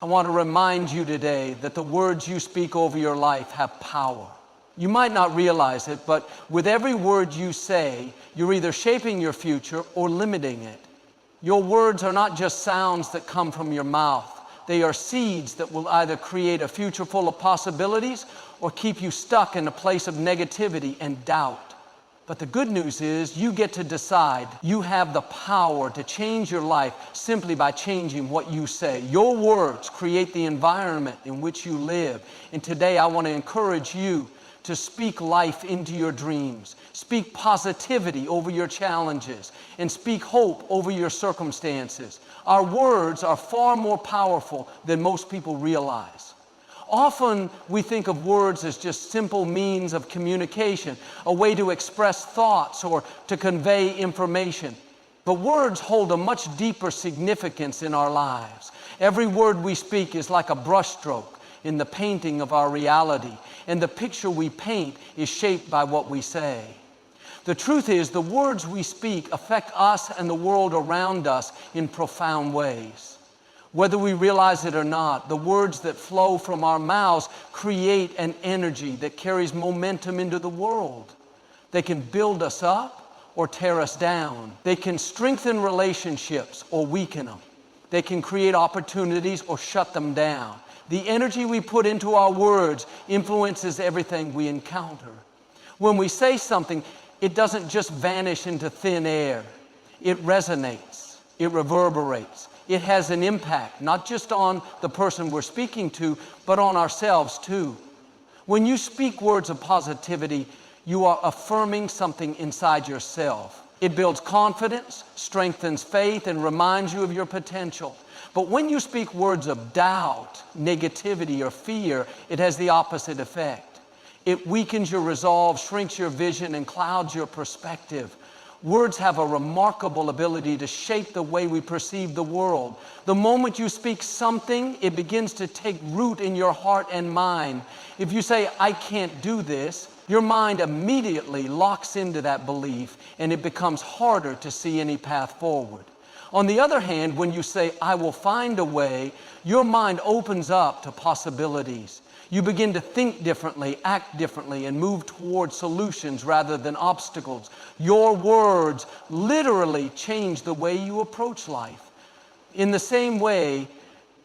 I want to remind you today that the words you speak over your life have power. You might not realize it, but with every word you say, you're either shaping your future or limiting it. Your words are not just sounds that come from your mouth. They are seeds that will either create a future full of possibilities or keep you stuck in a place of negativity and doubt. But the good news is you get to decide. You have the power to change your life simply by changing what you say. Your words create the environment in which you live. And today I want to encourage you to speak life into your dreams. Speak positivity over your challenges and speak hope over your circumstances. Our words are far more powerful than most people realize. Often we think of words as just simple means of communication, a way to express thoughts or to convey information. But words hold a much deeper significance in our lives. Every word we speak is like a brushstroke in the painting of our reality, and the picture we paint is shaped by what we say. The truth is, the words we speak affect us and the world around us in profound ways. Whether we realize it or not, the words that flow from our mouths create an energy that carries momentum into the world. They can build us up or tear us down. They can strengthen relationships or weaken them. They can create opportunities or shut them down. The energy we put into our words influences everything we encounter. When we say something, it doesn't just vanish into thin air. It resonates. It reverberates. It has an impact, not just on the person we're speaking to, but on ourselves too. When you speak words of positivity, you are affirming something inside yourself. It builds confidence, strengthens faith, and reminds you of your potential. But when you speak words of doubt, negativity, or fear, it has the opposite effect. It weakens your resolve, shrinks your vision, and clouds your perspective. Words have a remarkable ability to shape the way we perceive the world. The moment you speak something, it begins to take root in your heart and mind. If you say, "I can't do this," your mind immediately locks into that belief, and it becomes harder to see any path forward. On the other hand, when you say, "I will find a way," your mind opens up to possibilities. You begin to think differently, act differently, and move toward solutions rather than obstacles. Your words literally change the way you approach life. In the same way,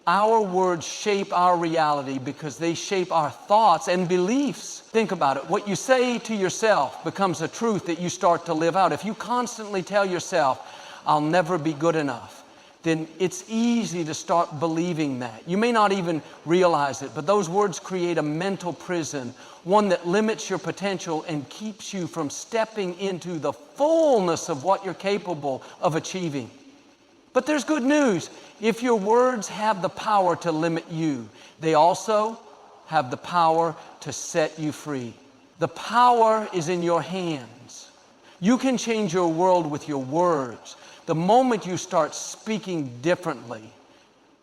our words shape our reality because they shape our thoughts and beliefs. Think about it. What you say to yourself becomes a truth that you start to live out. If you constantly tell yourself, "I'll never be good enough," then it's easy to start believing that. You may not even realize it, but those words create a mental prison, one that limits your potential and keeps you from stepping into the fullness of what you're capable of achieving. But there's good news. If your words have the power to limit you, they also have the power to set you free. The power is in your hands. You can change your world with your words. The moment you start speaking differently,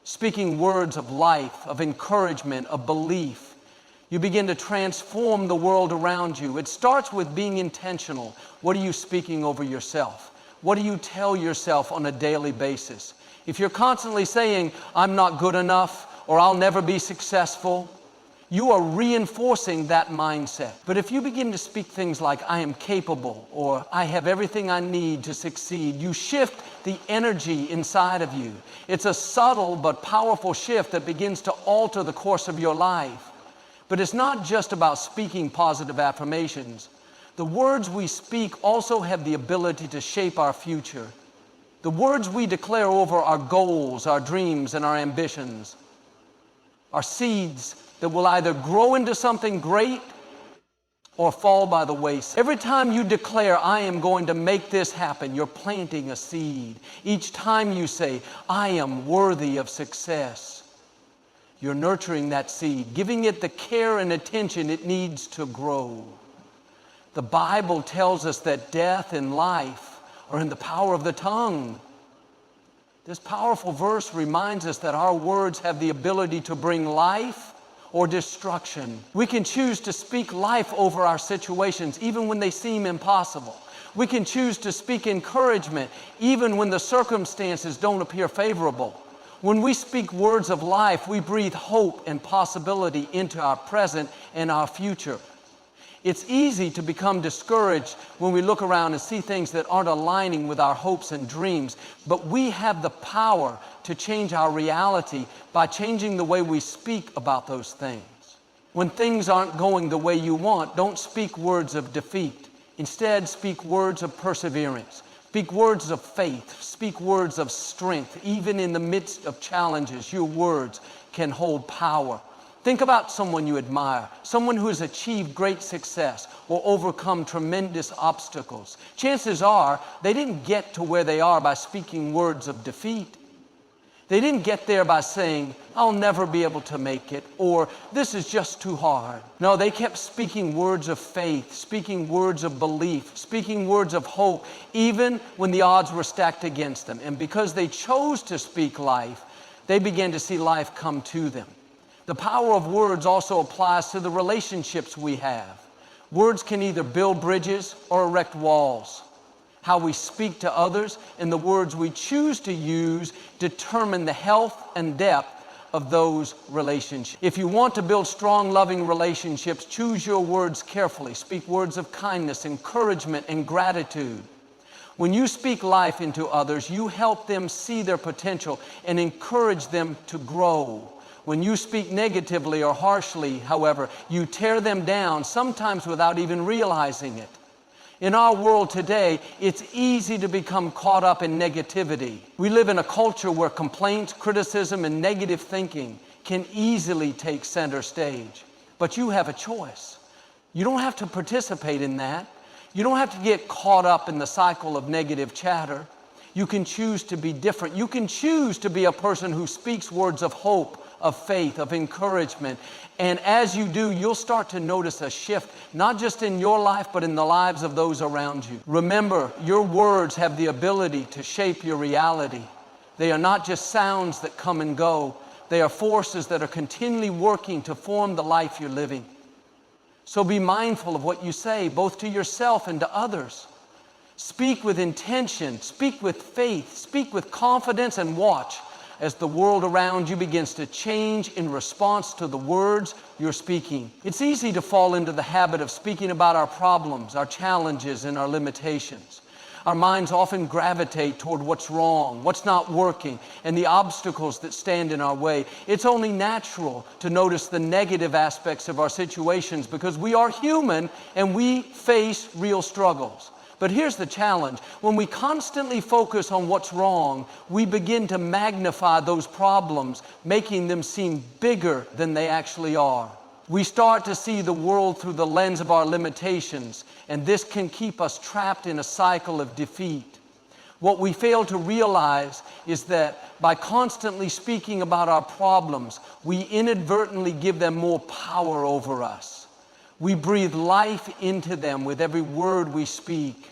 speaking words of life, of encouragement, of belief, you begin to transform the world around you. It starts with being intentional. What are you speaking over yourself? What do you tell yourself on a daily basis? If you're constantly saying, "I'm not good enough," or "I'll never be successful," you are reinforcing that mindset. But if you begin to speak things like, "I am capable," or "I have everything I need to succeed," you shift the energy inside of you. It's a subtle but powerful shift that begins to alter the course of your life. But it's not just about speaking positive affirmations. The words we speak also have the ability to shape our future. The words we declare over our goals, our dreams, and our ambitions are seeds that will either grow into something great or fall by the wayside. Every time you declare, "I am going to make this happen," you're planting a seed. Each time you say, "I am worthy of success," you're nurturing that seed, giving it the care and attention it needs to grow. The Bible tells us that death and life are in the power of the tongue. This powerful verse reminds us that our words have the ability to bring life or destruction. We can choose to speak life over our situations even when they seem impossible. We can choose to speak encouragement even when the circumstances don't appear favorable. When we speak words of life, we breathe hope and possibility into our present and our future. It's easy to become discouraged when we look around and see things that aren't aligning with our hopes and dreams, but we have the power to change our reality by changing the way we speak about those things. When things aren't going the way you want, don't speak words of defeat. Instead, speak words of perseverance. Speak words of faith. Speak words of strength. Even in the midst of challenges, your words can hold power. Think about someone you admire, someone who has achieved great success or overcome tremendous obstacles. Chances are they didn't get to where they are by speaking words of defeat. They didn't get there by saying, I'll never be able to make it, or this is just too hard. No, they kept speaking words of faith, speaking words of belief, speaking words of hope, even when the odds were stacked against them. And because they chose to speak life, they began to see life come to them. The power of words also applies to the relationships we have. Words can either build bridges or erect walls. How we speak to others and the words we choose to use determine the health and depth of those relationships. If you want to build strong, loving relationships, choose your words carefully. Speak words of kindness, encouragement, and gratitude. When you speak life into others, you help them see their potential and encourage them to grow. When you speak negatively or harshly, however, you tear them down, sometimes without even realizing it. In our world today, it's easy to become caught up in negativity. We live in a culture where complaints, criticism, and negative thinking can easily take center stage. But you have a choice. You don't have to participate in that. You don't have to get caught up in the cycle of negative chatter. You can choose to be different. You can choose to be a person who speaks words of hope, of faith, of encouragement. And as you do, you'll start to notice a shift, not just in your life, but in the lives of those around you. Remember, your words have the ability to shape your reality. They are not just sounds that come and go. They are forces that are continually working to form the life you're living. So be mindful of what you say, both to yourself and to others. Speak with intention, speak with faith, speak with confidence, and watch as the world around you begins to change in response to the words you're speaking. It's easy to fall into the habit of speaking about our problems, our challenges, and our limitations. Our minds often gravitate toward what's wrong, what's not working, and the obstacles that stand in our way. It's only natural to notice the negative aspects of our situations because we are human and we face real struggles. But here's the challenge. When we constantly focus on what's wrong, we begin to magnify those problems, making them seem bigger than they actually are. We start to see the world through the lens of our limitations, and this can keep us trapped in a cycle of defeat. What we fail to realize is that by constantly speaking about our problems, we inadvertently give them more power over us. We breathe life into them with every word we speak.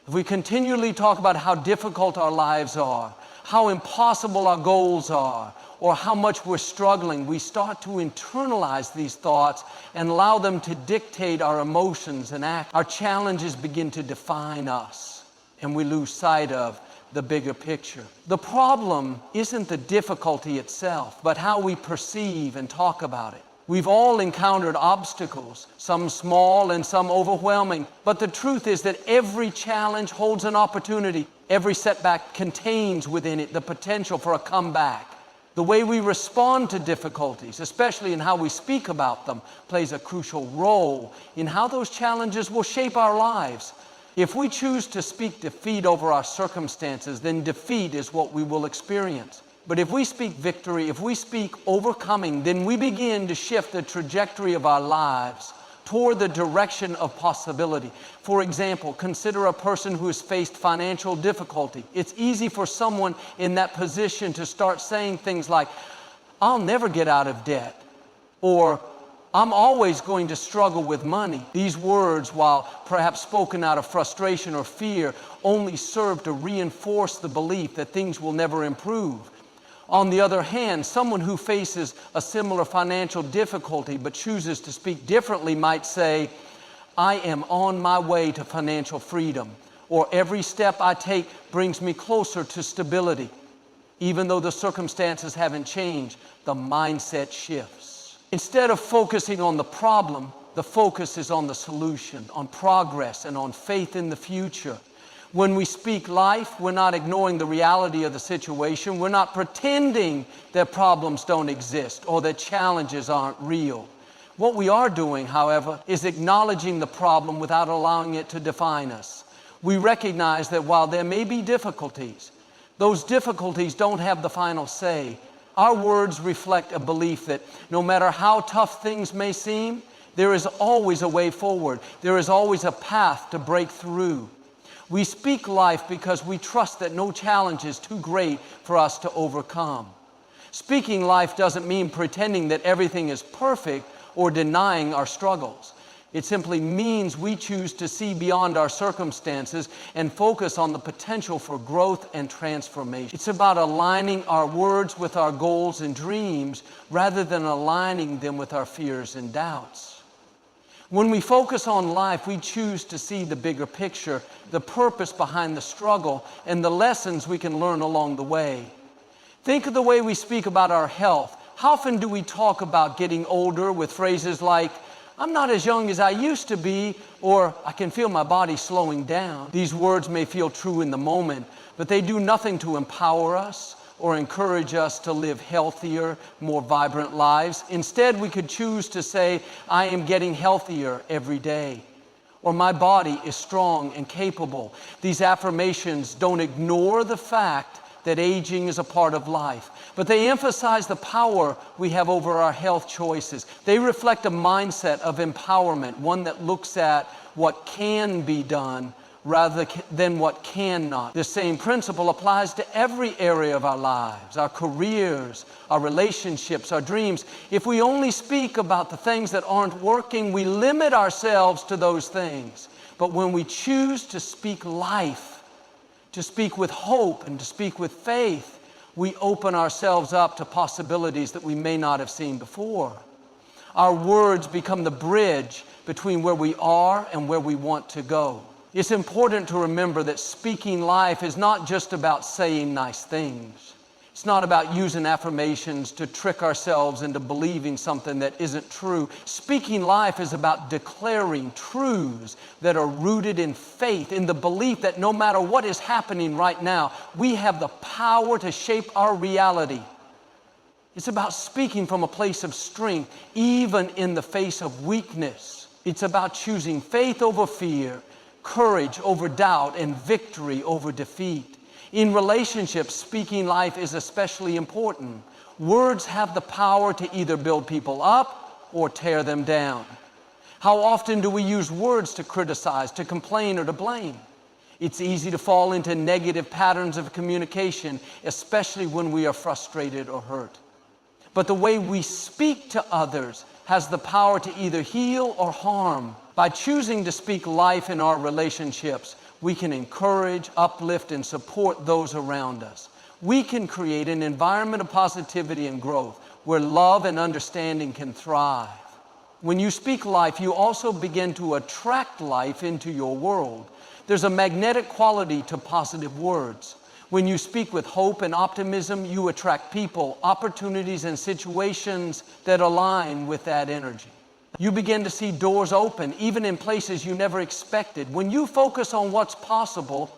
If we continually talk about how difficult our lives are, how impossible our goals are, or how much we're struggling, we start to internalize these thoughts and allow them to dictate our emotions and act. Our challenges begin to define us, and we lose sight of the bigger picture. The problem isn't the difficulty itself, but how we perceive and talk about it. We've all encountered obstacles, some small and some overwhelming, but the truth is that every challenge holds an opportunity. Every setback contains within it the potential for a comeback. The way we respond to difficulties, especially in how we speak about them, plays a crucial role in how those challenges will shape our lives. If we choose to speak defeat over our circumstances, then defeat is what we will experience. But if we speak victory, if we speak overcoming, then we begin to shift the trajectory of our lives toward the direction of possibility. For example, consider a person who has faced financial difficulty. It's easy for someone in that position to start saying things like, I'll never get out of debt, or I'm always going to struggle with money. These words, while perhaps spoken out of frustration or fear, only serve to reinforce the belief that things will never improve. On the other hand, someone who faces a similar financial difficulty but chooses to speak differently might say, I am on my way to financial freedom, or every step I take brings me closer to stability. Even though the circumstances haven't changed, the mindset shifts. Instead of focusing on the problem, the focus is on the solution, on progress, and on faith in the future. When we speak life, we're not ignoring the reality of the situation. We're not pretending that problems don't exist or that challenges aren't real. What we are doing, however, is acknowledging the problem without allowing it to define us. We recognize that while there may be difficulties, those difficulties don't have the final say. Our words reflect a belief that no matter how tough things may seem, there is always a way forward. There is always a path to break through. We speak life because we trust that no challenge is too great for us to overcome. Speaking life doesn't mean pretending that everything is perfect or denying our struggles. It simply means we choose to see beyond our circumstances and focus on the potential for growth and transformation. It's about aligning our words with our goals and dreams rather than aligning them with our fears and doubts. When we focus on life, we choose to see the bigger picture, the purpose behind the struggle, and the lessons we can learn along the way. Think of the way we speak about our health. How often do we talk about getting older with phrases like, "I'm not as young as I used to be," or "I can feel my body slowing down"? These words may feel true in the moment, but they do nothing to empower us or encourage us to live healthier, more vibrant lives. Instead, we could choose to say, "I am getting healthier every day," or "My body is strong and capable." These affirmations don't ignore the fact that aging is a part of life, but they emphasize the power we have over our health choices. They reflect a mindset of empowerment, one that looks at what can be done rather than what cannot. The same principle applies to every area of our lives, our careers, our relationships, our dreams. If we only speak about the things that aren't working, we limit ourselves to those things. But when we choose to speak life, to speak with hope and to speak with faith, we open ourselves up to possibilities that we may not have seen before. Our words become the bridge between where we are and where we want to go. It's important to remember that speaking life is not just about saying nice things. It's not about using affirmations to trick ourselves into believing something that isn't true. Speaking life is about declaring truths that are rooted in faith, in the belief that no matter what is happening right now, we have the power to shape our reality. It's about speaking from a place of strength, even in the face of weakness. It's about choosing faith over fear, courage over doubt, and victory over defeat. In relationships, speaking life is especially important. Words have the power to either build people up or tear them down. How often do we use words to criticize, to complain, or to blame? It's easy to fall into negative patterns of communication, especially when we are frustrated or hurt. But the way we speak to others has the power to either heal or harm. By choosing to speak life in our relationships, we can encourage, uplift, and support those around us. We can create an environment of positivity and growth where love and understanding can thrive. When you speak life, you also begin to attract life into your world. There's a magnetic quality to positive words. When you speak with hope and optimism, you attract people, opportunities, and situations that align with that energy. You begin to see doors open, even in places you never expected. When you focus on what's possible,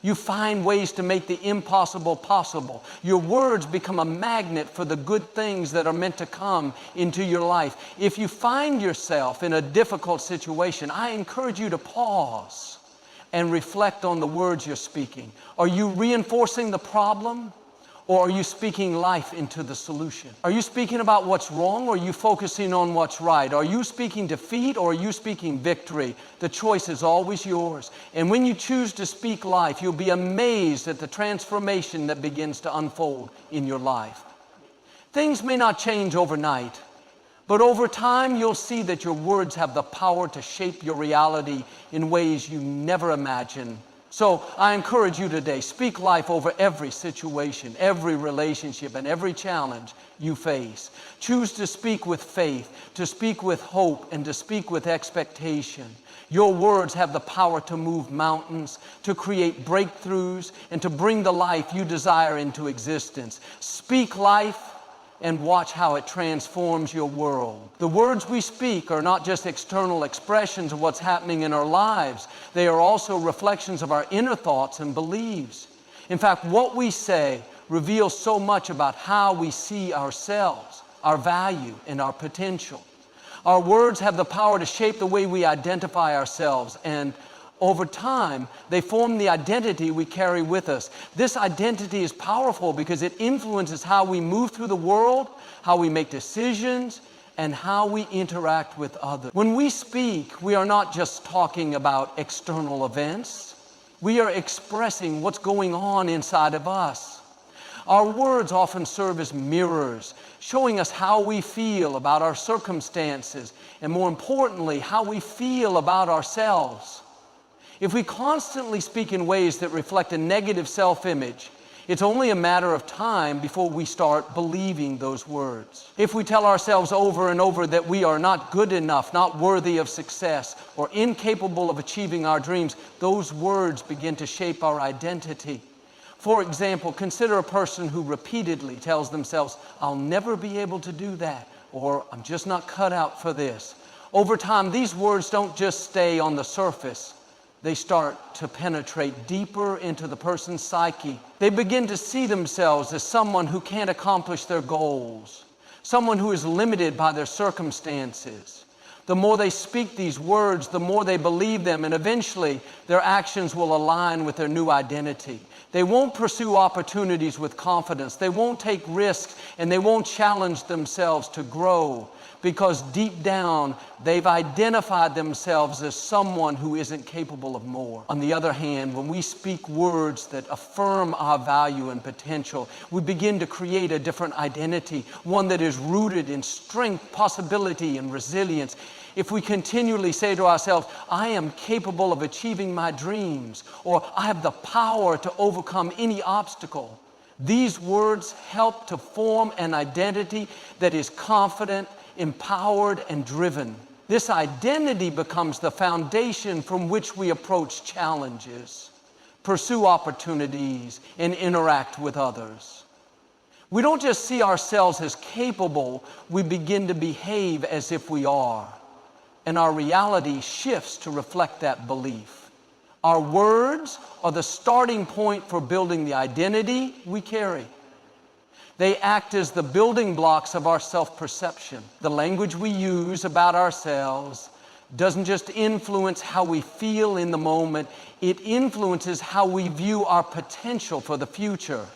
you find ways to make the impossible possible. Your words become a magnet for the good things that are meant to come into your life. If you find yourself in a difficult situation, I encourage you to pause and reflect on the words you're speaking. Are you reinforcing the problem, or are you speaking life into the solution? Are you speaking about what's wrong, or are you focusing on what's right? Are you speaking defeat, or are you speaking victory? The choice is always yours. And when you choose to speak life, you'll be amazed at the transformation that begins to unfold in your life. Things may not change overnight, but over time, you'll see that your words have the power to shape your reality in ways you never imagined So I encourage you today, speak life over every situation, every relationship, and every challenge you face. Choose to speak with faith, to speak with hope, and to speak with expectation. Your words have the power to move mountains, to create breakthroughs, and to bring the life you desire into existence. Speak life and watch how it transforms your world. The words we speak are not just external expressions of what's happening in our lives. They are also reflections of our inner thoughts and beliefs. In fact, what we say reveals so much about how we see ourselves, our value, and our potential. Our words have the power to shape the way we identify ourselves, and over time, they form the identity we carry with us. This identity is powerful because it influences how we move through the world, how we make decisions, and how we interact with others. When we speak, we are not just talking about external events. We are expressing what's going on inside of us. Our words often serve as mirrors, showing us how we feel about our circumstances, and more importantly, how we feel about ourselves. If we constantly speak in ways that reflect a negative self-image, it's only a matter of time before we start believing those words. If we tell ourselves over and over that we are not good enough, not worthy of success, or incapable of achieving our dreams, those words begin to shape our identity. For example, consider a person who repeatedly tells themselves, "I'll never be able to do that," or "I'm just not cut out for this." Over time, these words don't just stay on the surface. They start to penetrate deeper into the person's psyche. They begin to see themselves as someone who can't accomplish their goals, someone who is limited by their circumstances. The more they speak these words, the more they believe them, and eventually their actions will align with their new identity. They won't pursue opportunities with confidence. They won't take risks, and they won't challenge themselves to grow, because deep down, they've identified themselves as someone who isn't capable of more. On the other hand, when we speak words that affirm our value and potential, we begin to create a different identity, one that is rooted in strength, possibility, and resilience. If we continually say to ourselves, "I am capable of achieving my dreams," or "I have the power to overcome any obstacle," these words help to form an identity that is confident, empowered, and driven. This identity becomes the foundation from which we approach challenges, pursue opportunities, and interact with others. We don't just see ourselves as capable, we begin to behave as if we are, and our reality shifts to reflect that belief. Our words are the starting point for building the identity we carry. They act as the building blocks of our self-perception. The language we use about ourselves doesn't just influence how we feel in the moment, it influences how we view our potential for the future.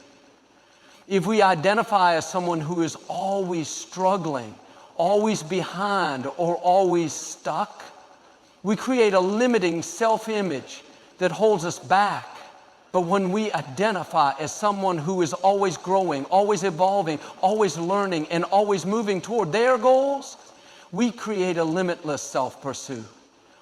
If we identify as someone who is always struggling, always behind, or always stuck, we create a limiting self-image that holds us back. But when we identify as someone who is always growing, always evolving, always learning, and always moving toward their goals, we create a limitless self-pursuit,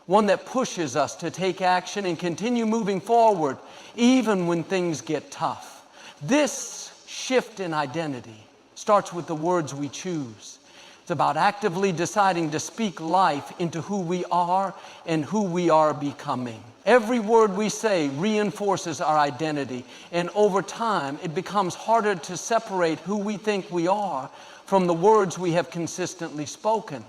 one that pushes us to take action and continue moving forward, even when things get tough. This shift in identity starts with the words we choose. It's about actively deciding to speak life into who we are and who we are becoming. Every word we say reinforces our identity, and over time, it becomes harder to separate who we think we are from the words we have consistently spoken.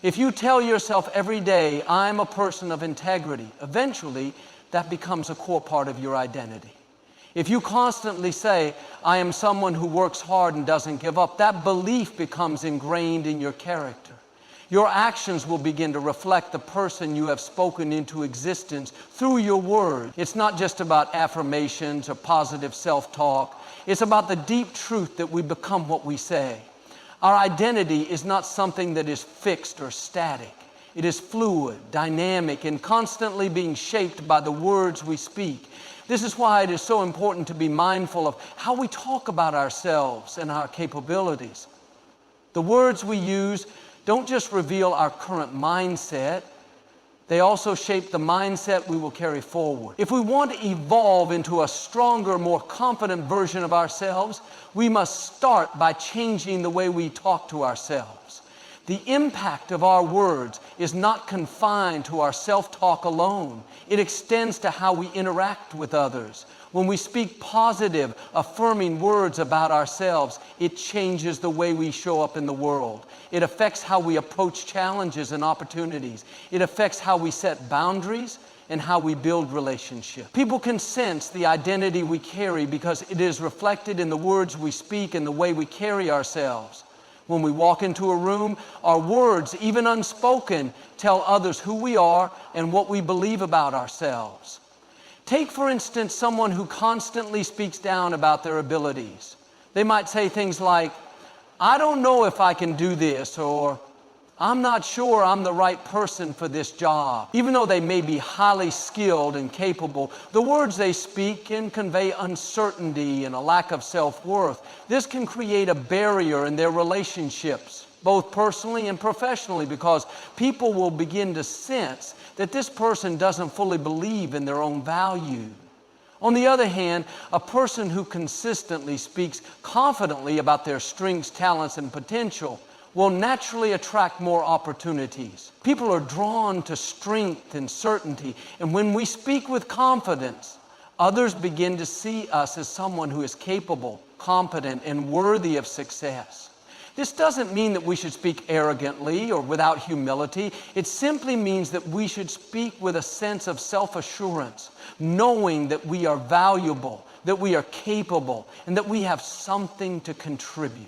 If you tell yourself every day, "I'm a person of integrity," eventually, that becomes a core part of your identity. If you constantly say, "I am someone who works hard and doesn't give up," that belief becomes ingrained in your character. Your actions will begin to reflect the person you have spoken into existence through your word. It's not just about affirmations or positive self-talk. It's about the deep truth that we become what we say. Our identity is not something that is fixed or static. It is fluid, dynamic, and constantly being shaped by the words we speak. This is why it is so important to be mindful of how we talk about ourselves and our capabilities. The words we use don't just reveal our current mindset, They also shape the mindset we will carry forward. If we want to evolve into a stronger, more confident version of ourselves, we must start by changing the way we talk to ourselves. The impact of our words is not confined to our self-talk alone. It extends to how we interact with others. When we speak positive, affirming words about ourselves, it changes the way we show up in the world. It affects how we approach challenges and opportunities. It affects how we set boundaries and how we build relationships. People can sense the identity we carry because it is reflected in the words we speak and the way we carry ourselves. When we walk into a room, our words, even unspoken, tell others who we are and what we believe about ourselves. Take, for instance, someone who constantly speaks down about their abilities. They might say things like, "I don't know if I can do this," or "I'm not sure I'm the right person for this job." Even though they may be highly skilled and capable, the words they speak can convey uncertainty and a lack of self-worth. This can create a barrier in their relationships, both personally and professionally, because people will begin to sense that this person doesn't fully believe in their own value. On the other hand, a person who consistently speaks confidently about their strengths, talents, and potential will naturally attract more opportunities. People are drawn to strength and certainty, and when we speak with confidence, others begin to see us as someone who is capable, competent, and worthy of success. This doesn't mean that we should speak arrogantly or without humility. It simply means that we should speak with a sense of self-assurance, knowing that we are valuable, that we are capable, and that we have something to contribute.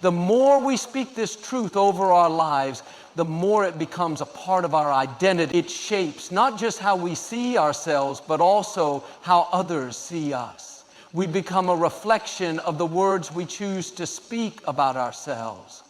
The more we speak this truth over our lives, the more it becomes a part of our identity. It shapes not just how we see ourselves, but also how others see us. We become a reflection of the words we choose to speak about ourselves.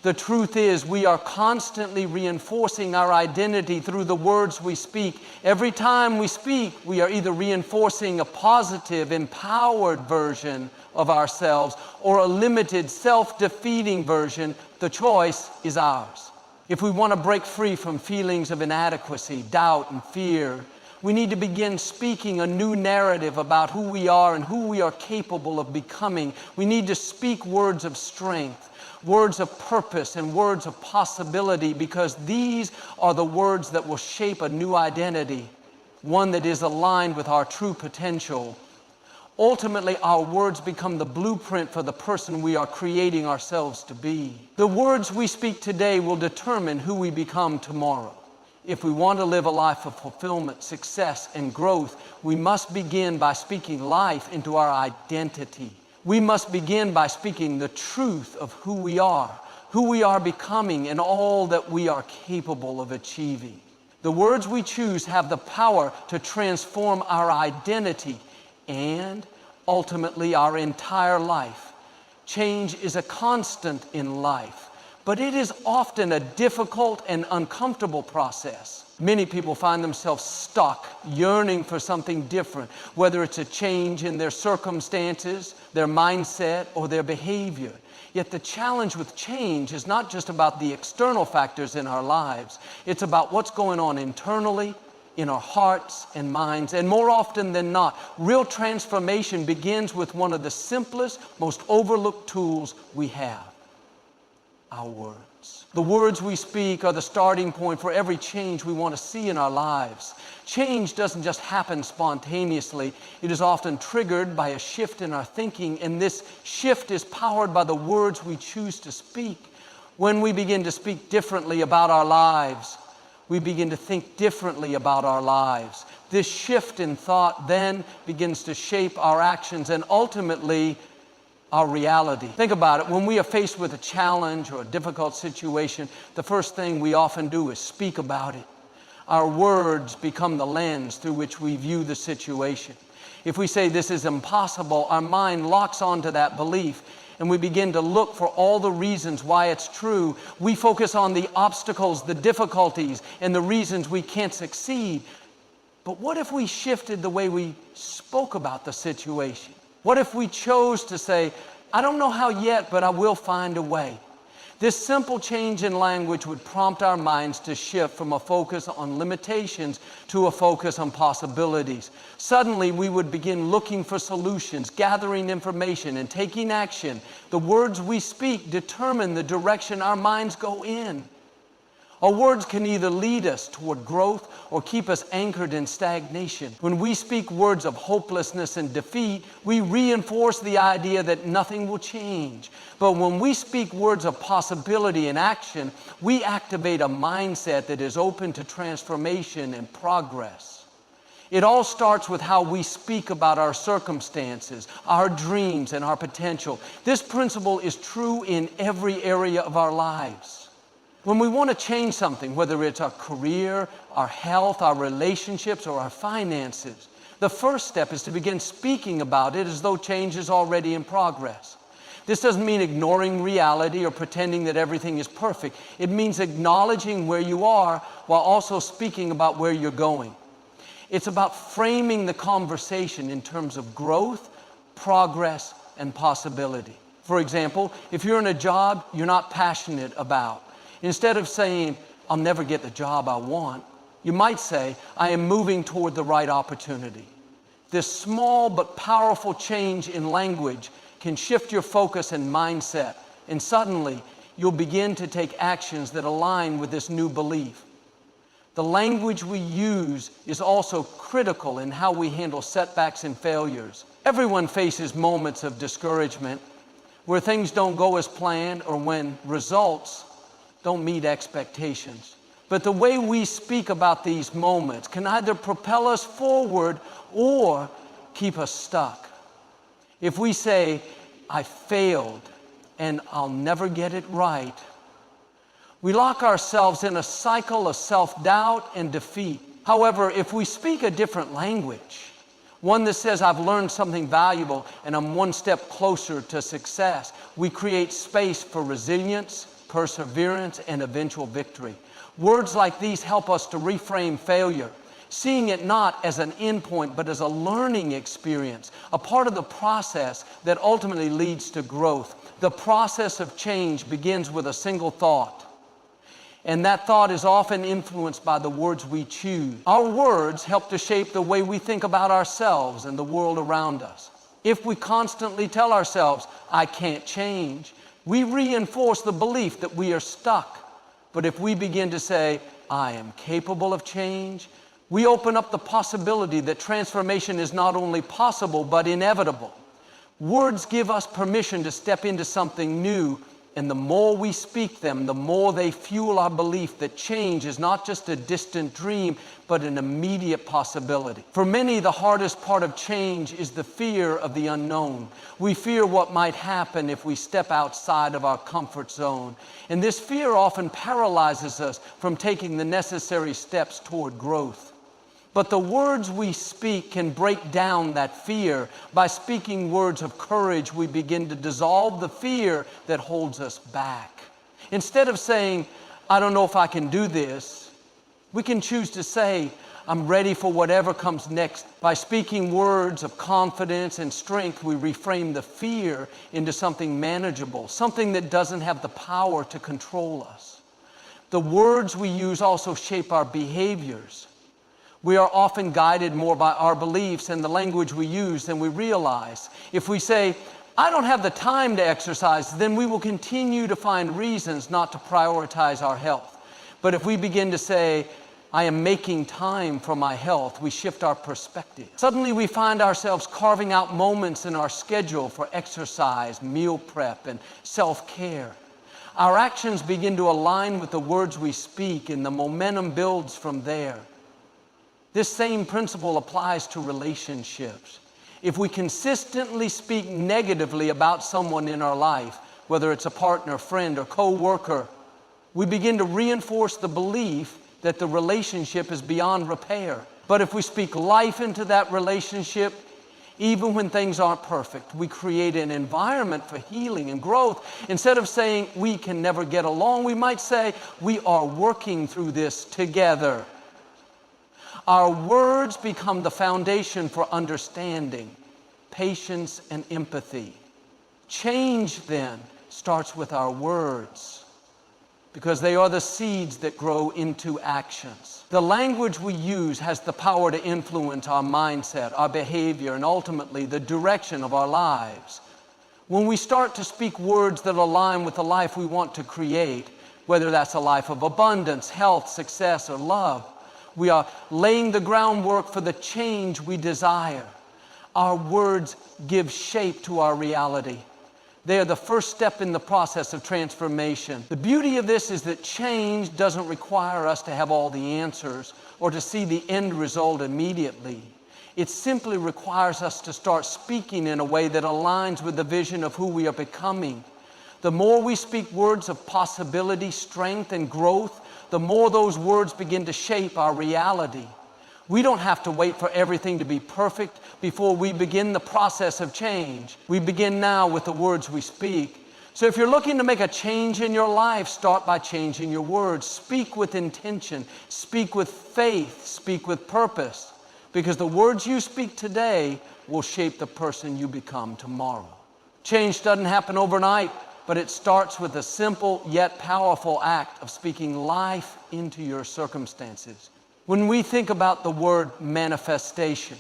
The truth is, we are constantly reinforcing our identity through the words we speak. Every time we speak, we are either reinforcing a positive, empowered version of ourselves or a limited, self-defeating version. The choice is ours. If we want to break free from feelings of inadequacy, doubt, and fear, we need to begin speaking a new narrative about who we are and who we are capable of becoming. We need to speak words of strength, words of purpose, and words of possibility, because these are the words that will shape a new identity, one that is aligned with our true potential. Ultimately, our words become the blueprint for the person we are creating ourselves to be. The words we speak today will determine who we become tomorrow. If we want to live a life of fulfillment, success, and growth, we must begin by speaking life into our identity. We must begin by speaking the truth of who we are becoming, and all that we are capable of achieving. The words we choose have the power to transform our identity and ultimately our entire life. Change is a constant in life, but it is often a difficult and uncomfortable process. Many people find themselves stuck, yearning for something different, whether it's a change in their circumstances, their mindset, or their behavior. Yet the challenge with change is not just about the external factors in our lives. It's about what's going on internally, in our hearts and minds. And more often than not, real transformation begins with one of the simplest, most overlooked tools we have: our words. The words we speak are the starting point for every change we want to see in our lives. Change doesn't just happen spontaneously. It is often triggered by a shift in our thinking, and this shift is powered by the words we choose to speak. When we begin to speak differently about our lives, we begin to think differently about our lives. This shift in thought then begins to shape our actions and ultimately our reality. Think about it. When we are faced with a challenge or a difficult situation, the first thing we often do is speak about it. Our words become the lens through which we view the situation. If we say this is impossible, our mind locks onto that belief, and we begin to look for all the reasons why it's true. We focus on the obstacles, the difficulties, and the reasons we can't succeed. But what if we shifted the way we spoke about the situation? What if we chose to say, "I don't know how yet, but I will find a way"? This simple change in language would prompt our minds to shift from a focus on limitations to a focus on possibilities. Suddenly, we would begin looking for solutions, gathering information, and taking action. The words we speak determine the direction our minds go in. Our words can either lead us toward growth or keep us anchored in stagnation. When we speak words of hopelessness and defeat, we reinforce the idea that nothing will change. But when we speak words of possibility and action, we activate a mindset that is open to transformation and progress. It all starts with how we speak about our circumstances, our dreams, and our potential. This principle is true in every area of our lives. When we want to change something, whether it's our career, our health, our relationships, or our finances, the first step is to begin speaking about it as though change is already in progress. This doesn't mean ignoring reality or pretending that everything is perfect. It means acknowledging where you are while also speaking about where you're going. It's about framing the conversation in terms of growth, progress, and possibility. For example, if you're in a job you're not passionate about, instead of saying, "I'll never get the job I want," you might say, "I am moving toward the right opportunity." This small but powerful change in language can shift your focus and mindset, and suddenly you'll begin to take actions that align with this new belief. The language we use is also critical in how we handle setbacks and failures. Everyone faces moments of discouragement where things don't go as planned or when results don't meet expectations. But the way we speak about these moments can either propel us forward or keep us stuck. If we say, "I failed and I'll never get it right," we lock ourselves in a cycle of self-doubt and defeat. However, if we speak a different language, one that says, "I've learned something valuable and I'm one step closer to success," we create space for resilience, perseverance, and eventual victory. Words like these help us to reframe failure, seeing it not as an endpoint, but as a learning experience, a part of the process that ultimately leads to growth. The process of change begins with a single thought, and that thought is often influenced by the words we choose. Our words help to shape the way we think about ourselves and the world around us. If we constantly tell ourselves, "I can't change," we reinforce the belief that we are stuck. But if we begin to say, "I am capable of change," we open up the possibility that transformation is not only possible, but inevitable. Words give us permission to step into something new, and the more we speak them, the more they fuel our belief that change is not just a distant dream, but an immediate possibility. For many, the hardest part of change is the fear of the unknown. We fear what might happen if we step outside of our comfort zone. And this fear often paralyzes us from taking the necessary steps toward growth. But the words we speak can break down that fear. By speaking words of courage, we begin to dissolve the fear that holds us back. Instead of saying, "I don't know if I can do this," we can choose to say, "I'm ready for whatever comes next." By speaking words of confidence and strength, we reframe the fear into something manageable, something that doesn't have the power to control us. The words we use also shape our behaviors. We are often guided more by our beliefs and the language we use than we realize. If we say, "I don't have the time to exercise," then we will continue to find reasons not to prioritize our health. But if we begin to say, "I am making time for my health," we shift our perspective. Suddenly we find ourselves carving out moments in our schedule for exercise, meal prep, and self-care. Our actions begin to align with the words we speak, and the momentum builds from there. This same principle applies to relationships. If we consistently speak negatively about someone in our life, whether it's a partner, friend, or co-worker, we begin to reinforce the belief that the relationship is beyond repair. But if we speak life into that relationship, even when things aren't perfect, we create an environment for healing and growth. Instead of saying, "We can never get along," we might say, "We are working through this together." Our words become the foundation for understanding, patience, and empathy. Change, then, starts with our words. because they are the seeds that grow into actions. The language we use has the power to influence our mindset, our behavior, and ultimately the direction of our lives. When we start to speak words that align with the life we want to create, whether that's a life of abundance, health, success, or love, we are laying the groundwork for the change we desire. Our words give shape to our reality. They are the first step in the process of transformation. The beauty of this is that change doesn't require us to have all the answers or to see the end result immediately. It simply requires us to start speaking in a way that aligns with the vision of who we are becoming. The more we speak words of possibility, strength, and growth, the more those words begin to shape our reality. We don't have to wait for everything to be perfect before we begin the process of change. We begin now with the words we speak. So if you're looking to make a change in your life, start by changing your words. Speak with intention. Speak with faith. Speak with purpose. Because the words you speak today will shape the person you become tomorrow. Change doesn't happen overnight, but it starts with a simple yet powerful act of speaking life into your circumstances. When we think about the word manifestation,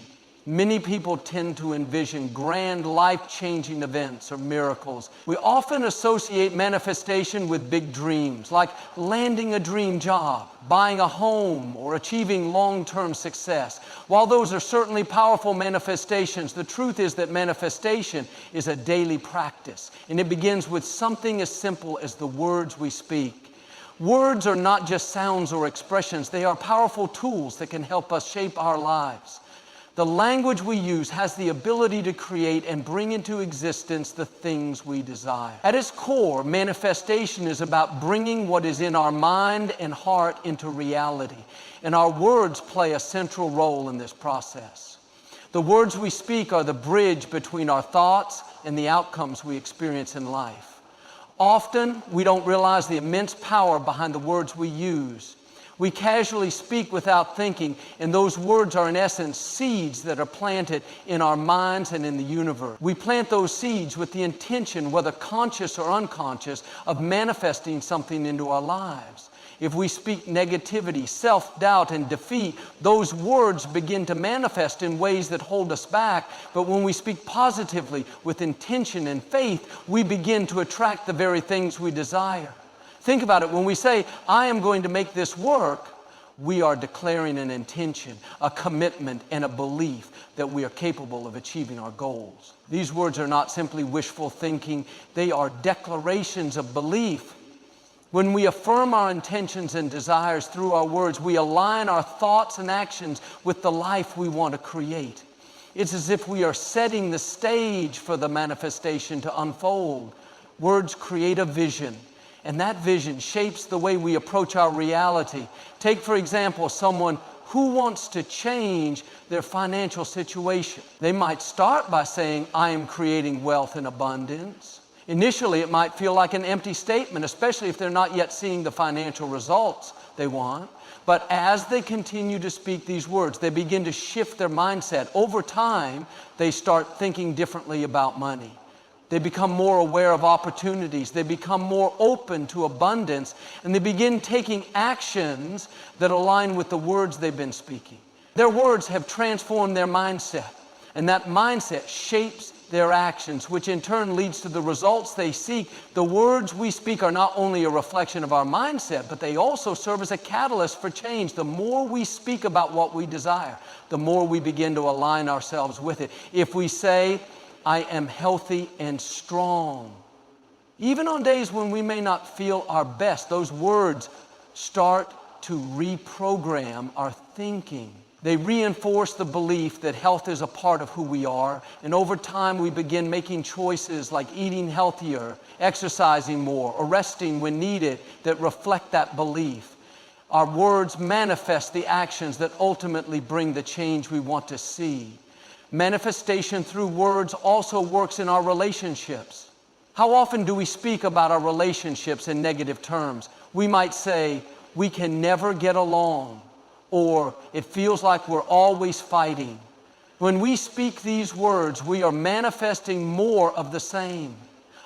many people tend to envision grand, life-changing events or miracles. We often associate manifestation with big dreams, like landing a dream job, buying a home, or achieving long-term success. While those are certainly powerful manifestations, the truth is that manifestation is a daily practice, and it begins with something as simple as the words we speak. Words are not just sounds or expressions. They are powerful tools that can help us shape our lives. The language we use has the ability to create and bring into existence the things we desire. At its core, manifestation is about bringing what is in our mind and heart into reality. And our words play a central role in this process. The words we speak are the bridge between our thoughts and the outcomes we experience in life. Often, we don't realize the immense power behind the words we use. We casually speak without thinking, and those words are in essence seeds that are planted in our minds and in the universe. We plant those seeds with the intention, whether conscious or unconscious, of manifesting something into our lives. If we speak negativity, self-doubt, and defeat, those words begin to manifest in ways that hold us back. But when we speak positively, with intention and faith, we begin to attract the very things we desire. Think about it. When we say, I am going to make this work, we are declaring an intention, a commitment, and a belief that we are capable of achieving our goals. These words are not simply wishful thinking. They are declarations of belief. When we affirm our intentions and desires through our words, we align our thoughts and actions with the life we want to create. It's as if we are setting the stage for the manifestation to unfold. Words create a vision, and that vision shapes the way we approach our reality. Take, for example, someone who wants to change their financial situation. They might start by saying, I am creating wealth and abundance. Initially, it might feel like an empty statement, especially if they're not yet seeing the financial results they want. But as they continue to speak these words, they begin to shift their mindset. Over time, they start thinking differently about money. They become more aware of opportunities. They become more open to abundance. And they begin taking actions that align with the words they've been speaking. Their words have transformed their mindset. And that mindset shapes their actions, which in turn leads to the results they seek. The words we speak are not only a reflection of our mindset, but they also serve as a catalyst for change. The more we speak about what we desire, the more we begin to align ourselves with it. If we say, I am healthy and strong, even on days when we may not feel our best, those words start to reprogram our thinking. They reinforce the belief that health is a part of who we are, and over time we begin making choices like eating healthier, exercising more, or resting when needed that reflect that belief. Our words manifest the actions that ultimately bring the change we want to see. Manifestation through words also works in our relationships. How often do we speak about our relationships in negative terms? We might say, we can never get along, or it feels like we're always fighting. When we speak these words, we are manifesting more of the same.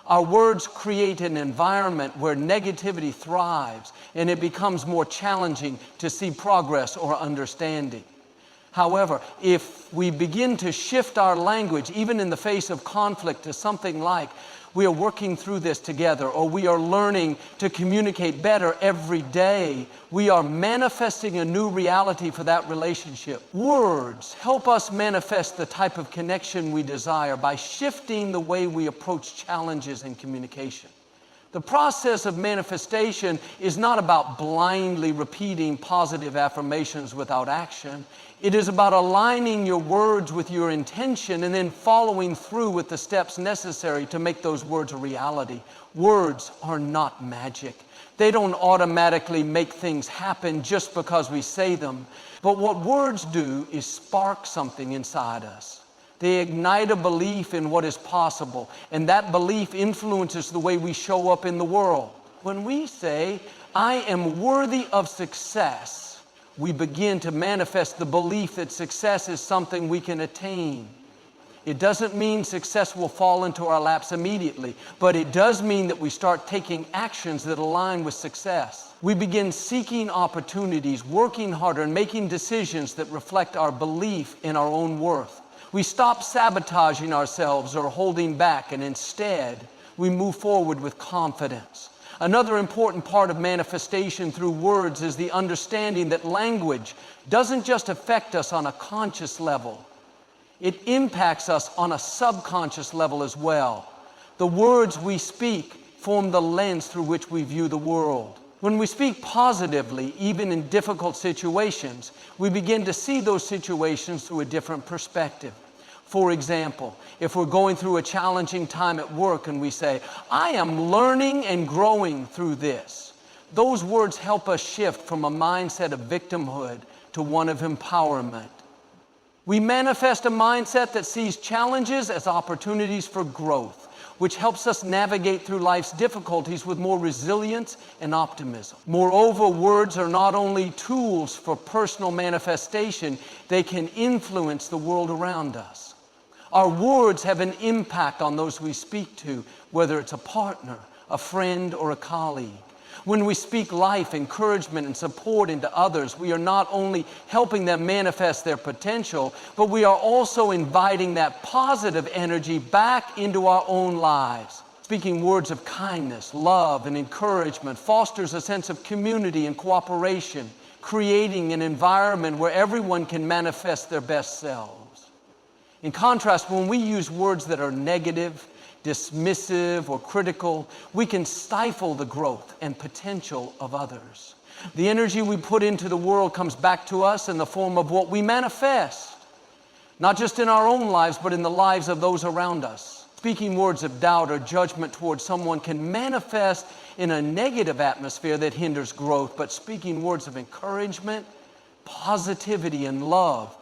Our words create an environment where negativity thrives and it becomes more challenging to see progress or understanding. However, if we begin to shift our language, even in the face of conflict, to something like, we are working through this together, or we are learning to communicate better every day, we are manifesting a new reality for that relationship. Words help us manifest the type of connection we desire by shifting the way we approach challenges in communication. The process of manifestation is not about blindly repeating positive affirmations without action. It is about aligning your words with your intention and then following through with the steps necessary to make those words a reality. Words are not magic. They don't automatically make things happen just because we say them. But what words do is spark something inside us. They ignite a belief in what is possible, and that belief influences the way we show up in the world. When we say, "I am worthy of success," we begin to manifest the belief that success is something we can attain. It doesn't mean success will fall into our laps immediately, but it does mean that we start taking actions that align with success. We begin seeking opportunities, working harder, and making decisions that reflect our belief in our own worth. We stop sabotaging ourselves or holding back, and instead, we move forward with confidence. Another important part of manifestation through words is the understanding that language doesn't just affect us on a conscious level. It impacts us on a subconscious level as well. The words we speak form the lens through which we view the world. When we speak positively, even in difficult situations, we begin to see those situations through a different perspective. For example, if we're going through a challenging time at work and we say, "I am learning and growing through this," those words help us shift from a mindset of victimhood to one of empowerment. We manifest a mindset that sees challenges as opportunities for growth, which helps us navigate through life's difficulties with more resilience and optimism. Moreover, words are not only tools for personal manifestation, they can influence the world around us. Our words have an impact on those we speak to, whether it's a partner, a friend, or a colleague. When we speak life, encouragement, and support into others, we are not only helping them manifest their potential, but we are also inviting that positive energy back into our own lives. Speaking words of kindness, love, and encouragement fosters a sense of community and cooperation, creating an environment where everyone can manifest their best selves. In contrast, when we use words that are negative, dismissive, or critical, we can stifle the growth and potential of others. The energy we put into the world comes back to us in the form of what we manifest, not just in our own lives, but in the lives of those around us. Speaking words of doubt or judgment towards someone can manifest in a negative atmosphere that hinders growth, but speaking words of encouragement, positivity, and love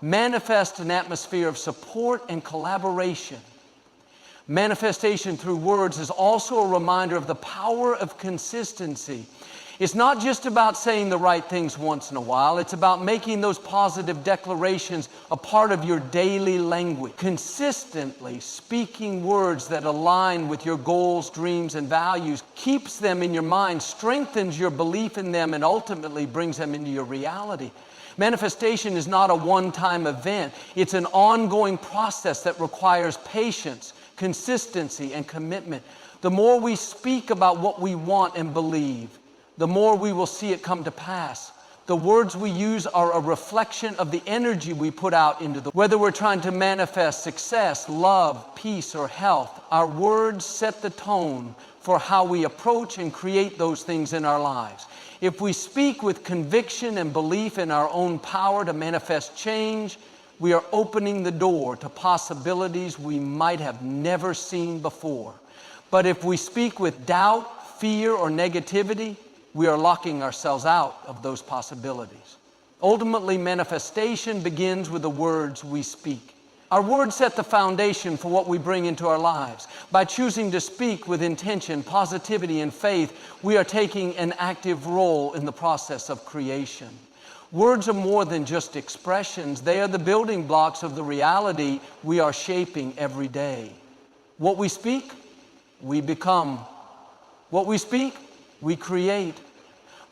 manifest an atmosphere of support and collaboration. Manifestation through words is also a reminder of the power of consistency. It's not just about saying the right things once in a while. It's about making those positive declarations a part of your daily language. Consistently speaking words that align with your goals, dreams, and values keeps them in your mind, strengthens your belief in them, and ultimately brings them into your reality. Manifestation is not a one-time event. It's an ongoing process that requires patience, consistency, and commitment. The more we speak about what we want and believe, the more we will see it come to pass. The words we use are a reflection of the energy we put out into the world. Whether we're trying to manifest success, love, peace, or health, our words set the tone for how we approach and create those things in our lives. If we speak with conviction and belief in our own power to manifest change, we are opening the door to possibilities we might have never seen before. But if we speak with doubt, fear, or negativity, we are locking ourselves out of those possibilities. Ultimately, manifestation begins with the words we speak. Our words set the foundation for what we bring into our lives. By choosing to speak with intention, positivity, and faith, we are taking an active role in the process of creation. Words are more than just expressions. They are the building blocks of the reality we are shaping every day. What we speak we become. What we speak, we create.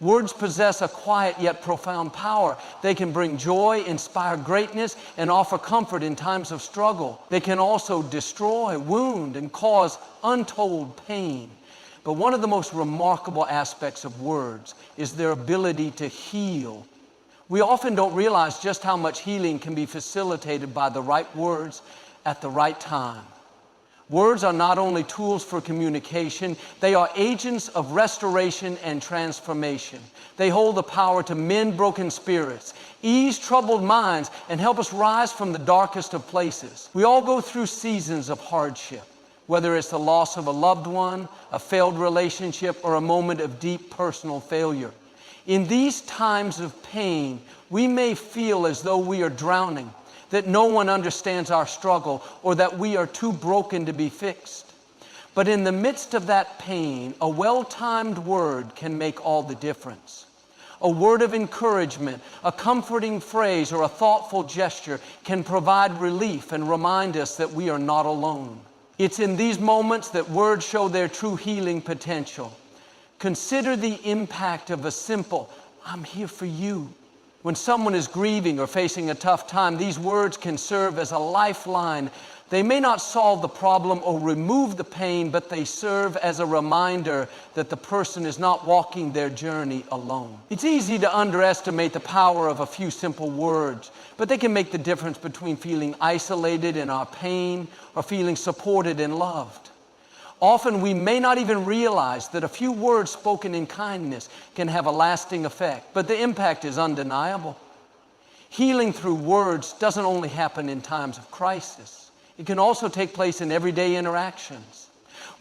Words possess a quiet yet profound power. They can bring joy, inspire greatness, and offer comfort in times of struggle. They can also destroy, wound, and cause untold pain. But one of the most remarkable aspects of words is their ability to heal. We often don't realize just how much healing can be facilitated by the right words at the right time. Words are not only tools for communication, they are agents of restoration and transformation. They hold the power to mend broken spirits, ease troubled minds, and help us rise from the darkest of places. We all go through seasons of hardship, whether it's the loss of a loved one, a failed relationship, or a moment of deep personal failure. In these times of pain, we may feel as though we are drowning, that no one understands our struggle, or that we are too broken to be fixed. But in the midst of that pain, a well-timed word can make all the difference. A word of encouragement, a comforting phrase, or a thoughtful gesture can provide relief and remind us that we are not alone. It's in these moments that words show their true healing potential. Consider the impact of a simple, "I'm here for you." When someone is grieving or facing a tough time, these words can serve as a lifeline. They may not solve the problem or remove the pain, but they serve as a reminder that the person is not walking their journey alone. It's easy to underestimate the power of a few simple words, but they can make the difference between feeling isolated in our pain or feeling supported and loved. Often we may not even realize that a few words spoken in kindness can have a lasting effect, but the impact is undeniable. Healing through words doesn't only happen in times of crisis. It can also take place in everyday interactions.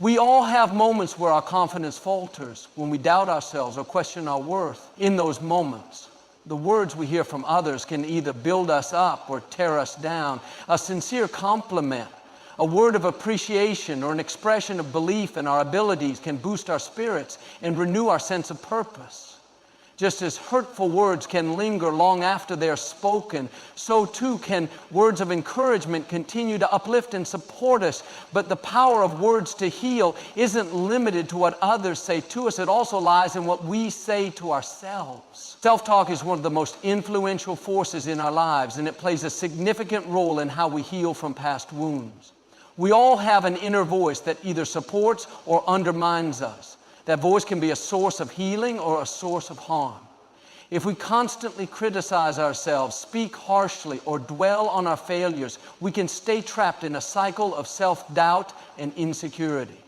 We all have moments where our confidence falters, when we doubt ourselves or question our worth. In those moments, the words we hear from others can either build us up or tear us down. A sincere compliment, a word of appreciation, or an expression of belief in our abilities can boost our spirits and renew our sense of purpose. Just as hurtful words can linger long after they're spoken, so too can words of encouragement continue to uplift and support us. But the power of words to heal isn't limited to what others say to us. It also lies in what we say to ourselves. Self-talk is one of the most influential forces in our lives, and it plays a significant role in how we heal from past wounds. We all have an inner voice that either supports or undermines us. That voice can be a source of healing or a source of harm. If we constantly criticize ourselves, speak harshly, or dwell on our failures, we can stay trapped in a cycle of self-doubt and insecurity.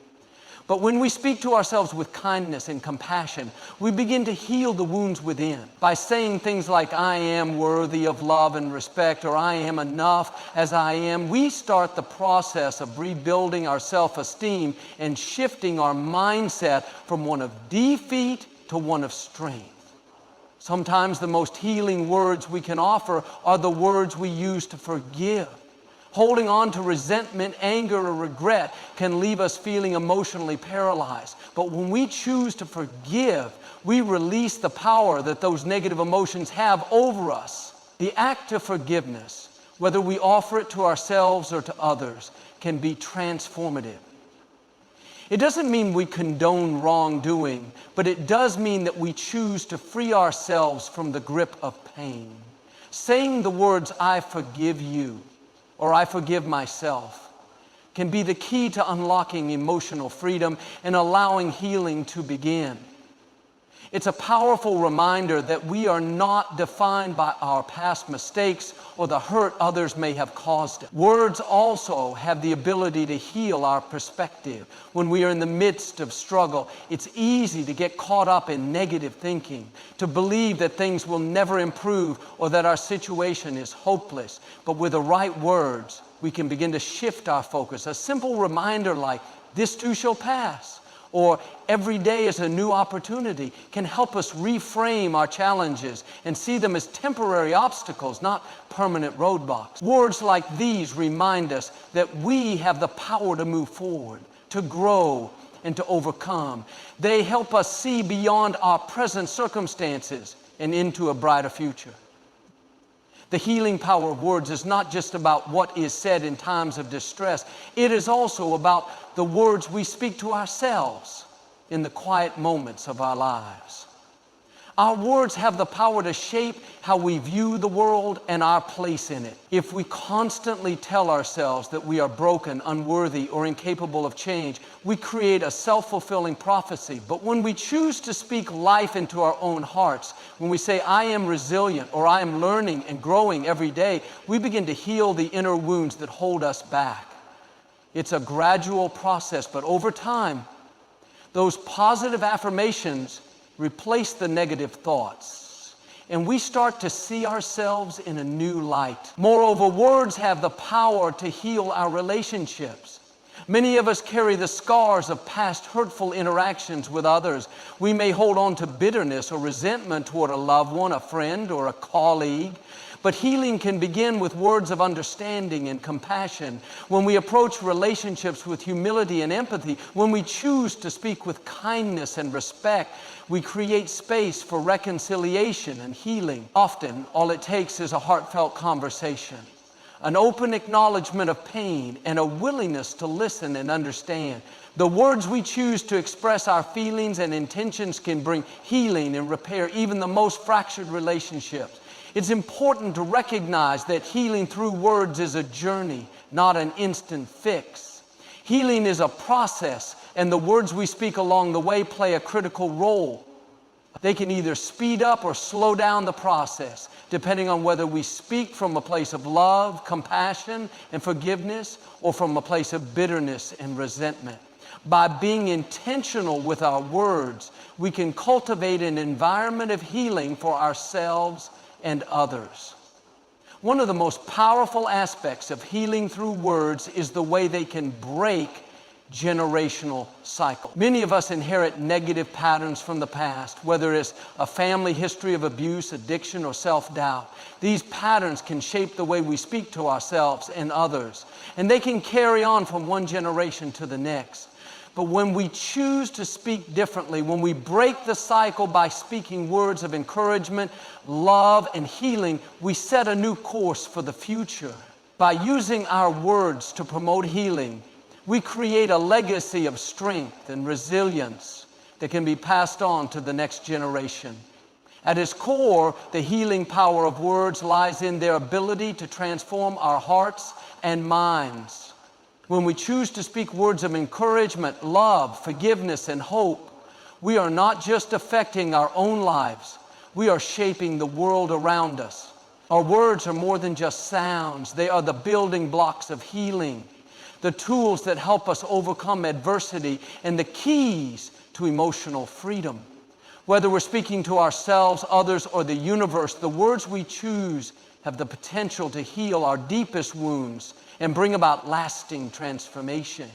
But when we speak to ourselves with kindness and compassion, we begin to heal the wounds within. By saying things like, "I am worthy of love and respect," or "I am enough as I am," we start the process of rebuilding our self-esteem and shifting our mindset from one of defeat to one of strength. Sometimes the most healing words we can offer are the words we use to forgive. Holding on to resentment, anger, or regret can leave us feeling emotionally paralyzed. But when we choose to forgive, we release the power that those negative emotions have over us. The act of forgiveness, whether we offer it to ourselves or to others, can be transformative. It doesn't mean we condone wrongdoing, but it does mean that we choose to free ourselves from the grip of pain. Saying the words, "I forgive you," or "I forgive myself," can be the key to unlocking emotional freedom and allowing healing to begin. It's a powerful reminder that we are not defined by our past mistakes or the hurt others may have caused us. Words also have the ability to heal our perspective. When we are in the midst of struggle, it's easy to get caught up in negative thinking, to believe that things will never improve or that our situation is hopeless. But with the right words, we can begin to shift our focus. A simple reminder like, "This too shall pass," or "Every day is a new opportunity," can help us reframe our challenges and see them as temporary obstacles, not permanent roadblocks. Words like these remind us that we have the power to move forward, to grow, and to overcome. They help us see beyond our present circumstances and into a brighter future. The healing power of words is not just about what is said in times of distress. It is also about the words we speak to ourselves in the quiet moments of our lives. Our words have the power to shape how we view the world and our place in it. If we constantly tell ourselves that we are broken, unworthy, or incapable of change, we create a self-fulfilling prophecy. But when we choose to speak life into our own hearts, when we say, I am resilient, or I am learning and growing every day, we begin to heal the inner wounds that hold us back. It's a gradual process, but over time, those positive affirmations replace the negative thoughts, and we start to see ourselves in a new light. Moreover, words have the power to heal our relationships. Many of us carry the scars of past hurtful interactions with others. We may hold on to bitterness or resentment toward a loved one, a friend, or a colleague. But healing can begin with words of understanding and compassion. When we approach relationships with humility and empathy, when we choose to speak with kindness and respect, we create space for reconciliation and healing. Often, all it takes is a heartfelt conversation, an open acknowledgement of pain, and a willingness to listen and understand. The words we choose to express our feelings and intentions can bring healing and repair even the most fractured relationships. It's important to recognize that healing through words is a journey, not an instant fix. Healing is a process, and the words we speak along the way play a critical role. They can either speed up or slow down the process, depending on whether we speak from a place of love, compassion, and forgiveness, or from a place of bitterness and resentment. By being intentional with our words, we can cultivate an environment of healing for ourselves and others. One of the most powerful aspects of healing through words is the way they can break generational cycles. Many of us inherit negative patterns from the past, whether it's a family history of abuse, addiction, or self-doubt. These patterns can shape the way we speak to ourselves and others, and they can carry on from one generation to the next. But when we choose to speak differently, when we break the cycle by speaking words of encouragement, love, and healing, we set a new course for the future. By using our words to promote healing, we create a legacy of strength and resilience that can be passed on to the next generation. At its core, the healing power of words lies in their ability to transform our hearts and minds. When we choose to speak words of encouragement, love, forgiveness, and hope, we are not just affecting our own lives, we are shaping the world around us. Our words are more than just sounds. They are the building blocks of healing, the tools that help us overcome adversity, and the keys to emotional freedom. Whether we're speaking to ourselves, others, or the universe, the words we choose have the potential to heal our deepest wounds and bring about lasting transformation.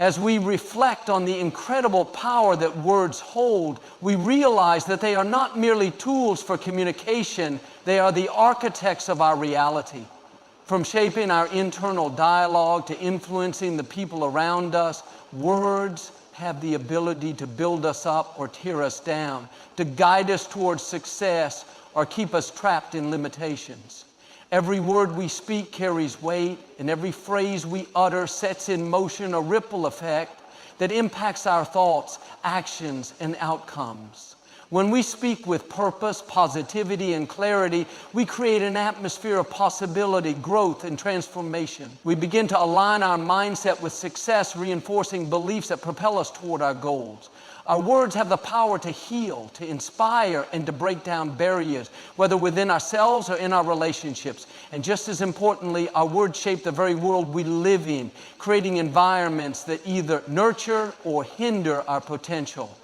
As we reflect on the incredible power that words hold, we realize that they are not merely tools for communication, they are the architects of our reality. From shaping our internal dialogue to influencing the people around us, words have the ability to build us up or tear us down, to guide us towards success or keep us trapped in limitations. Every word we speak carries weight, and every phrase we utter sets in motion a ripple effect that impacts our thoughts, actions, and outcomes. When we speak with purpose, positivity, and clarity, we create an atmosphere of possibility, growth, and transformation. We begin to align our mindset with success, reinforcing beliefs that propel us toward our goals. Our words have the power to heal, to inspire, and to break down barriers, whether within ourselves or in our relationships. And just as importantly, our words shape the very world we live in, creating environments that either nurture or hinder our potential.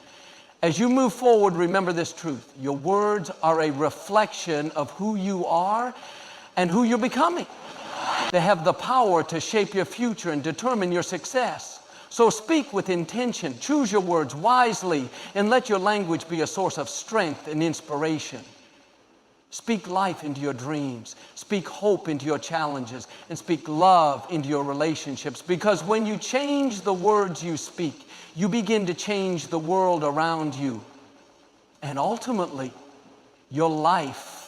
As you move forward, remember this truth. Your words are a reflection of who you are and who you're becoming. They have the power to shape your future and determine your success. So speak with intention, choose your words wisely, and let your language be a source of strength and inspiration. Speak life into your dreams, speak hope into your challenges, and speak love into your relationships. Because when you change the words you speak, you begin to change the world around you. And ultimately, your life